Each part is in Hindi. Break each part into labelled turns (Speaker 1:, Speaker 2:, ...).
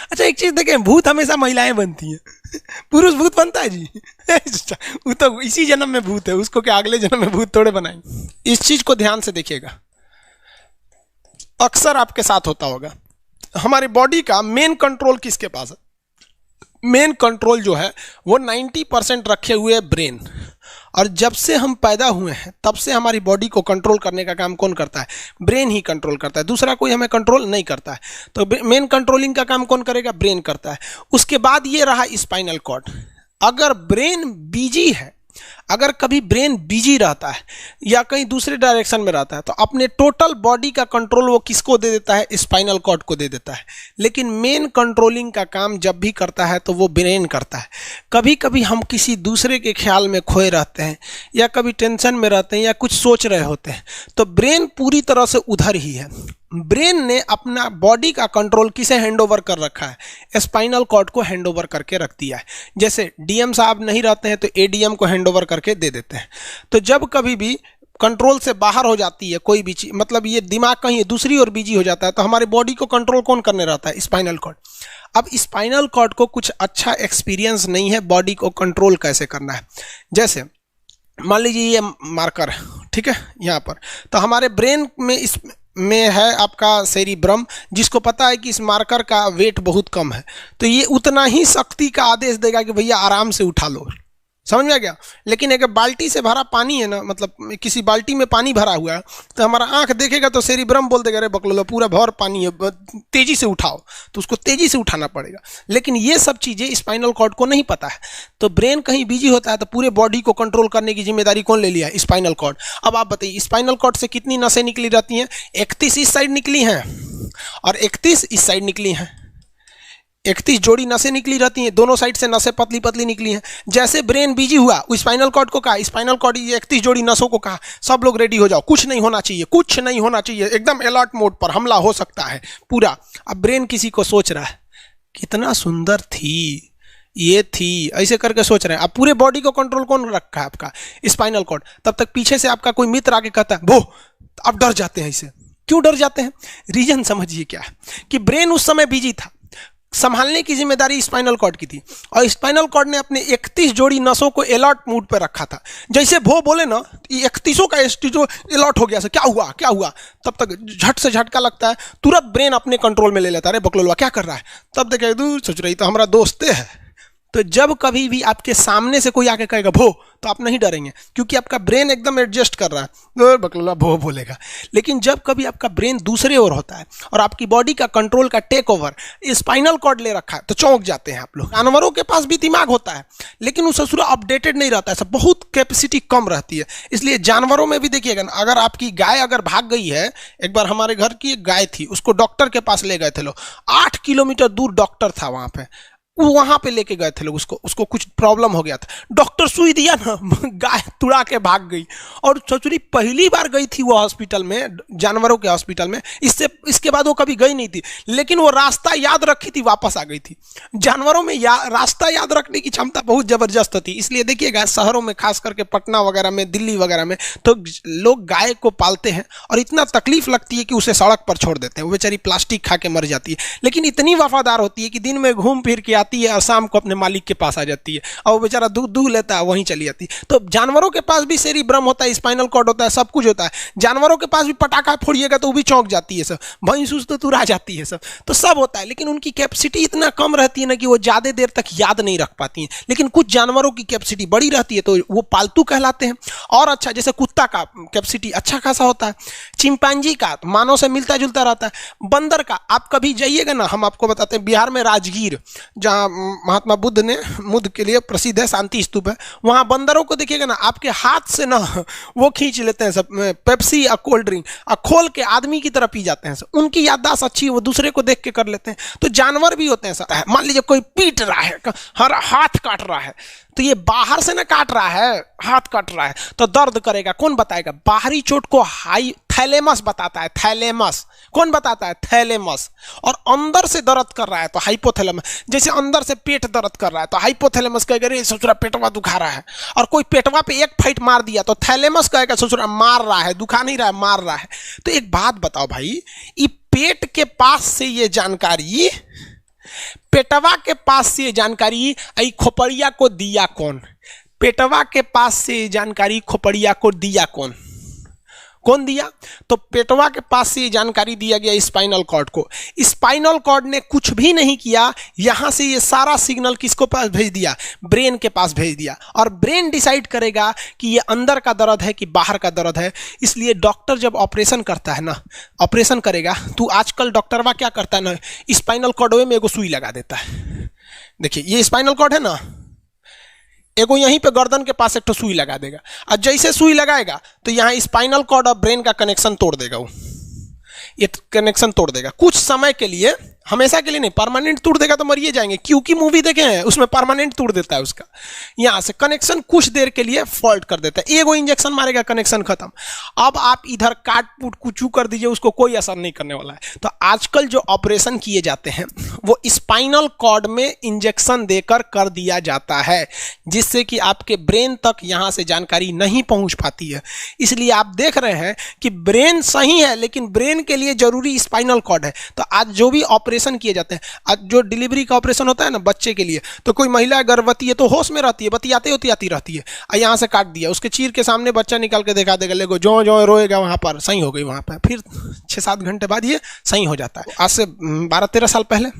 Speaker 1: अच्छा एक चीज देखें, भूत हमेशा महिलाएं बनती हैं, पुरुष भूत बनता है जी? वो तो इसी जन्म में भूत है, उसको क्या अगले जन्म में भूत थोड़े बनाएंगे। इस चीज को ध्यान से देखिएगा, अक्सर आपके साथ होता होगा। हमारी बॉडी का मेन कंट्रोल किसके पास है? मेन कंट्रोल जो है वो 90% रखे हुए ब्रेन। और जब से हम पैदा हुए हैं तब से हमारी बॉडी को कंट्रोल करने का काम कौन करता है? ब्रेन ही कंट्रोल करता है, दूसरा कोई हमें कंट्रोल नहीं करता है। तो मेन कंट्रोलिंग का काम कौन करेगा? ब्रेन करता है। उसके बाद ये रहा स्पाइनल कॉर्ड। अगर ब्रेन बिजी है, अगर कभी ब्रेन बिजी रहता है या कहीं दूसरे डायरेक्शन में रहता है, तो अपने टोटल बॉडी का कंट्रोल वो किसको दे देता है? स्पाइनल कॉर्ड को दे देता है। लेकिन मेन कंट्रोलिंग का काम जब भी करता है तो वो ब्रेन करता है। कभी कभी हम किसी दूसरे के ख्याल में खोए रहते हैं या कभी टेंशन में रहते हैं या कुछ सोच रहे होते हैं, तो ब्रेन पूरी तरह से उधर ही है। ब्रेन ने अपना बॉडी का कंट्रोल किसे हैंडओवर कर रखा है? स्पाइनल कॉर्ड को हैंडओवर करके रख दिया है। जैसे डीएम साहब नहीं रहते हैं तो एडीएम को हैंडओवर करके दे देते हैं। तो जब कभी भी कंट्रोल से बाहर हो जाती है कोई भी चीज, मतलब ये दिमाग कहीं दूसरी ओर बिजी हो जाता है, तो हमारी बॉडी को कंट्रोल कौन करने रहता है? Spinal cord. अब स्पाइनल कॉर्ड को कुछ अच्छा एक्सपीरियंस नहीं है बॉडी को कंट्रोल कैसे करना है। जैसे मान लीजिए ये मार्कर है, ठीक है, यहाँ पर, तो हमारे ब्रेन में इस में है आपका सेरिब्रम, जिसको पता है कि इस मार्कर का वेट बहुत कम है, तो ये उतना ही शक्ति का आदेश देगा कि भैया आराम से उठा लो। समझ में आ गया? लेकिन एक बाल्टी से भरा पानी है ना, मतलब किसी बाल्टी में पानी भरा हुआ है, तो हमारा आंख देखेगा तो सेरिब्रम बोल देगा अरे बकलोला पूरा भर पानी है, तेजी से उठाओ, तो उसको तेजी से उठाना पड़ेगा। लेकिन ये सब चीजें स्पाइनल कॉर्ड को नहीं पता है, तो ब्रेन कहीं बिजी होता है तो पूरे बॉडी को कंट्रोल करने की जिम्मेदारी कौन ले लिया है? Spinal cord. अब आप बताइए स्पाइनल कॉर्ड से कितनी नसें निकली रहती हैं? 31 इस साइड निकली हैं और 31 इस साइड निकली हैं। 31 जोड़ी नसें निकली रहती हैं, दोनों साइड से नसें पतली पतली निकली हैं। जैसे ब्रेन बिजी हुआ, स्पाइनल कॉर्ड को कहा, स्पाइनल कॉर्ड 31 जोड़ी नसों को कहा सब लोग रेडी हो जाओ, कुछ नहीं होना चाहिए, कुछ नहीं होना चाहिए, एकदम अलर्ट मोड पर, हमला हो सकता है पूरा। अब ब्रेन किसी को सोच रहा है कितना सुंदर थी ये थी, ऐसे करके सोच रहे हैं। अब पूरे बॉडी को कंट्रोल कौन रखा है? आपका स्पाइनल कॉर्ड। तब तक पीछे से आपका कोई मित्र आके कहता है वो, आप डर जाते हैं। इसे क्यों डर जाते हैं? रीजन समझिए क्या है कि ब्रेन उस समय बिजी था, संभालने की जिम्मेदारी स्पाइनल कॉर्ड की थी, और स्पाइनल कॉर्ड ने अपने 31 जोड़ी नसों को अलर्ट मूड पर रखा था। जैसे वो बोले ना, 31 का जो अलर्ट हो गया, से क्या हुआ क्या हुआ, तब तक झट से झटका लगता है, तुरंत ब्रेन अपने कंट्रोल में ले लेता है, अरे बकलोलवा क्या कर रहा है। तब देखे दूर सोच रही तो हमारा दोस्त है। तो जब कभी भी आपके सामने से कोई आके कहेगा भो, तो आप नहीं डरेंगे, क्योंकि आपका ब्रेन एकदम एडजस्ट कर रहा है, बकलोला भो बोलेगा। लेकिन जब कभी आपका ब्रेन दूसरे ओर होता है और आपकी बॉडी का कंट्रोल का टेक ओवर स्पाइनल कॉर्ड ले रखा है, तो चौंक जाते हैं आप लोग। जानवरों के पास भी दिमाग होता है, लेकिन वो ससुरा अपडेटेड नहीं रहता है, सब बहुत कैपेसिटी कम रहती है। इसलिए जानवरों में भी देखिएगा ना, अगर आपकी गाय अगर भाग गई है, एक बार हमारे घर की एक गाय थी, उसको डॉक्टर के पास ले गए थे लोग, 8 किलोमीटर दूर डॉक्टर था वहां पे लेके गए थे लोग, उसको कुछ प्रॉब्लम हो गया था, डॉक्टर सुई दिया ना, गाय तुड़ा के भाग गई। और ससुरी पहली बार गई थी वो हॉस्पिटल में, जानवरों के हॉस्पिटल में, इसके बाद वो कभी गई नहीं थी, लेकिन वो रास्ता याद रखी थी, वापस आ गई थी। जानवरों में रास्ता याद रखने की क्षमता बहुत जबरदस्त थी। इसलिए देखिएगा शहरों में, खास करके पटना वगैरह में, दिल्ली वगैरह में, तो लोग गाय को पालते हैं और इतना तकलीफ लगती है कि उसे सड़क पर छोड़ देते हैं, वो बेचारी प्लास्टिक खा के मर जाती है, लेकिन इतनी वफादार होती है कि दिन में घूम फिर के आती है और शाम को अपने मालिक के पास आ जाती है, और वो बेचारा दूध लेता है, वहीं चली जाती है। तो जानवरों के पास भी सेरिब्रम होता है, स्पाइनल कॉर्ड होता है, सब कुछ होता है। जानवरों के पास भी पटाखा फोड़िएगा तो वो भी चौंक जाती है सब, भैंस तो तुरा जाती है सब, तो सब होता है। लेकिन उनकी कैपेसिटी इतना कम रहती है ना कि वो ज्यादा देर तक याद नहीं रख पाती हैं। लेकिन कुछ जानवरों की कैपेसिटी बड़ी रहती है, तो वो पालतू कहलाते हैं। और अच्छा, जैसे कुत्ता का कैपेसिटी अच्छा खासा होता है, चिंपांजी का मानव से मिलता जुलता रहता है, बंदर का आप कभी जाइएगा ना, हम आपको बताते हैं, बिहार में राजगीर, जहाँ महात्मा बुद्ध के लिए प्रसिद्ध है, शांति स्तूप है, वहां बंदरों को देखिएगा ना, आपके हाथ से ना वो खींच लेते हैं सब, पेप्सी या कोल्ड ड्रिंक खोल के आदमी की तरह पी जाते हैं सब। उनकी याददाश्त अच्छी है, वो दूसरे को देख के कर लेते हैं। तो जानवर भी होते हैं सब। मान लीजिए कोई पीट रहा है, हर हाथ काट रहा है, तो ये बाहर से ना काट रहा है, हाथ काट रहा है तो दर्द करेगा, कौन बताएगा? बाहरी चोट को थैलेमस बताता है, थैलेमस। कौन बताता है? थैलेमस। और अंदर से दर्द कर रहा है तो हाइपोथैलेमस। जैसे अंदर से पेट दर्द कर रहा है तो हाइपोथैलेमस कहेगा रे ससुरा पेटवा दुखा रहा है, और कोई पेटवा पे एक फाइट मार दिया तो थैलेमस कहेगा ससुरा मार रहा है, दुखा नहीं रहा है, मार रहा है। तो एक बात बताओ भाई, ये पेट के पास से ये जानकारी पेटवा के पास से ये जानकारी आई खोपड़िया को दिया कौन? पेटवा के पास से ये जानकारी खोपड़िया को दिया कौन? कौन दिया? तो पेटवा के पास से ये जानकारी दिया गया स्पाइनल कॉर्ड को। स्पाइनल कॉर्ड ने कुछ भी नहीं किया, यहां से ये सारा सिग्नल किसको पास भेज दिया? ब्रेन के पास भेज दिया। और ब्रेन डिसाइड करेगा कि ये अंदर का दर्द है कि बाहर का दर्द है। इसलिए डॉक्टर जब ऑपरेशन करता है ना, ऑपरेशन करेगा तो आजकल डॉक्टरवा क्या करता है ना, स्पाइनल कॉर्ड में एगो सुई लगा देता है। देखिए ये स्पाइनल कॉर्ड है ना, एगो यहीं पे गर्दन के पास एक तो सुई लगा देगा, और जैसे सुई लगाएगा तो यहाँ स्पाइनल कॉर्ड और ब्रेन का कनेक्शन तोड़ देगा। वो ये कनेक्शन तोड़ देगा कुछ समय के लिए, हमेशा के लिए नहीं। परमानेंट तोड़ देगा तो मरिए जाएंगे, क्योंकि मूवी देखे हैं उसमें परमानेंट तोड़ देता है उसका। यहां से कनेक्शन कुछ देर के लिए फॉल्ट कर देता है, एगो इंजेक्शन मारेगा कनेक्शन खत्म। अब आप इधर काट पुट कुचू कर दीजिए, उसको कोई असर नहीं करने वाला है। तो आजकल जो ऑपरेशन किए जाते हैं वो स्पाइनल कॉर्ड में इंजेक्शन देकर कर दिया जाता है, जिससे कि आपके ब्रेन तक यहां से जानकारी नहीं पहुंच पाती है। इसलिए आप देख रहे हैं कि ब्रेन सही है लेकिन ब्रेन के लिए जरूरी स्पाइनल कॉर्ड है। तो आज जो भी ऑपरेशन किए जाते हैं, आज जो डिलीवरी का ऑपरेशन होता है ना बच्चे के लिए, तो कोई महिला गर्भवती है तो होश में रहती है, बतियाते होती आती रहती है, यहाँ से काट दिया, उसके चीर के सामने बच्चा निकाल के दिखा देगा, लेगो जो जो रोएगा वहां पर सही हो गई, वहां पर फिर 6-7 घंटे बाद ये सही हो जाता है। आज से 12-13 साल पहले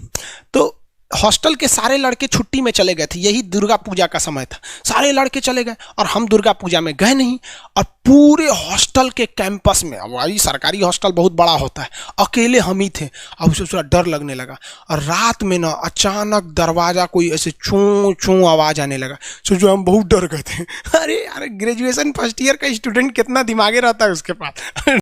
Speaker 1: तो हॉस्टल के सारे लड़के छुट्टी में चले गए थे, यही दुर्गा पूजा का समय था, सारे लड़के चले गए और हम दुर्गा पूजा में गए नहीं। और पूरे हॉस्टल के कैंपस में, अब वही सरकारी हॉस्टल बहुत बड़ा होता है, अकेले हम ही थे। अब उसे थोड़ा डर लगने लगा और रात में ना अचानक दरवाजा कोई ऐसे चूं चूं आवाज आने लगा। सोचो हम बहुत डर गए थे। अरे यार ग्रेजुएशन फर्स्ट ईयर का स्टूडेंट कितना दिमागे रहता है उसके पास।